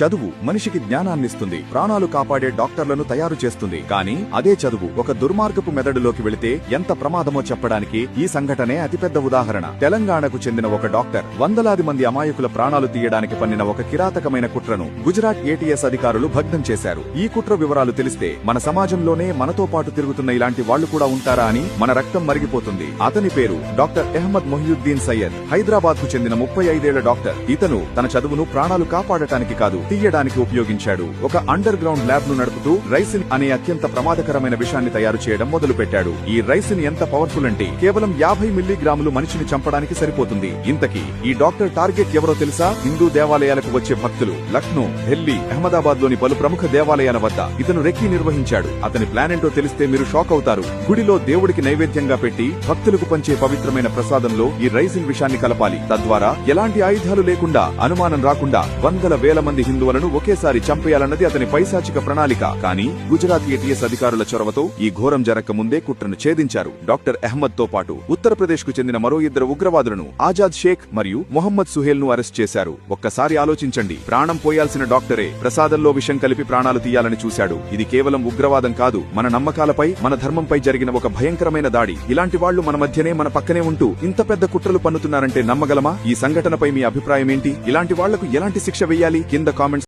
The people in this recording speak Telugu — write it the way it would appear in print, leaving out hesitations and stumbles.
చదువు మనిషికి జ్ఞానాన్నిస్తుంది, ప్రాణాలు కాపాడే డాక్టర్లను తయారు చేస్తుంది. కానీ అదే చదువు ఒక దుర్మార్గపు మెదడులోకి వెళితే ఎంత ప్రమాదమో చెప్పడానికి ఈ సంఘటనే అతిపెద్ద ఉదాహరణ. తెలంగాణకు చెందిన ఒక డాక్టర్ వందలాది మంది అమాయకుల ప్రాణాలు తీయడానికి పన్నిన ఒక కిరాతకమైన కుట్రను గుజరాత్ ఏటీఎస్ అధికారులు భగ్నం చేశారు. ఈ కుట్ర వివరాలు తెలిస్తే మన సమాజంలోనే మనతో పాటు తిరుగుతున్న ఇలాంటి వాళ్లు కూడా ఉంటారా అని మన రక్తం మరిగిపోతుంది. అతని పేరు డాక్టర్ అహ్మద్ మొహియుద్దీన్ సయ్యద్. హైదరాబాద్ కు చెందిన 35 ఏళ్ల డాక్టర్. ఇతను తన చదువును ప్రాణాలు కాపాడటానికి కాదు, తీయడానికి ఉపయోగించాడు. ఒక అండర్ గ్రౌండ్ ల్యాబ్ ను నడుపుతూ రైసిన్ అనే అత్యంత ప్రమాదకరమైన విషాన్ని తయారు చేయడం మొదలుపెట్టాడు. ఈ రైసిన్ ఎంత పవర్ఫుల్ అంటే కేవలం 50 మిల్లీగ్రాములు మనిషిని చంపడానికి సరిపోతుంది. ఇంతకీ ఈ డాక్టర్ టార్గెట్ ఎవరో తెలుసా? హిందూ దేవాలయాలకు వచ్చే భక్తులు. లక్నో, ఢిల్లీ, అహ్మదాబాద్ లోని పలు ప్రముఖ దేవాలయాల వద్ద ఇతను రెక్కీ నిర్వహించాడు. అతని ప్లాన్ ఏంటో తెలిస్తే మీరు షాక్ అవుతారు. గుడిలో దేవుడికి నైవేద్యంగా పెట్టి భక్తులకు పంచే పవిత్రమైన ప్రసాదంలో ఈ రైసిన్ విషాన్ని కలపాలి. తద్వారా ఎలాంటి ఆయుధాలు లేకుండా, అనుమానం రాకుండా వందల వేల మంది హిందువులను ఒకేసారి చంపేయాలన్నది అతని పైశాచిక ప్రణాళిక. కానీ గుజరాత్ ఏటీఎస్ అధికారుల చొరవతో ఈ ఘోరం జరక్క ముందే కుట్రను ఛేదించారు. డాక్టర్ అహ్మద్ తో పాటు ఉత్తరప్రదేశ్ కు చెందిన మరో 2 ఉగ్రవాదులను ఆజాద్ షేక్ మరియు మొహమ్మద్ సుహేల్ ను అరెస్ట్ చేశారు. ఒక్కసారి ఆలోచించండి, ప్రాణం పోయాల్సిన డాక్టరే ప్రసాదంలో విషం కలిపి ప్రాణాలు తీయాలని చూశాడు. ఇది కేవలం ఉగ్రవాదం కాదు, మన నమ్మకాలపై, మన ధర్మంపై జరిగిన ఒక భయంకరమైన దాడి. ఇలాంటి వాళ్లు మన మధ్యనే, మన పక్కనే ఉంటూ ఇంత పెద్ద కుట్రలు పన్నుతున్నారంటే నమ్మగలమా? ఈ సంఘటనపై మీ అభిప్రాయం ఏంటి? ఇలాంటి వాళ్లకు ఎలాంటి శిక్ష వేయాలి? కింద కామెంట్స్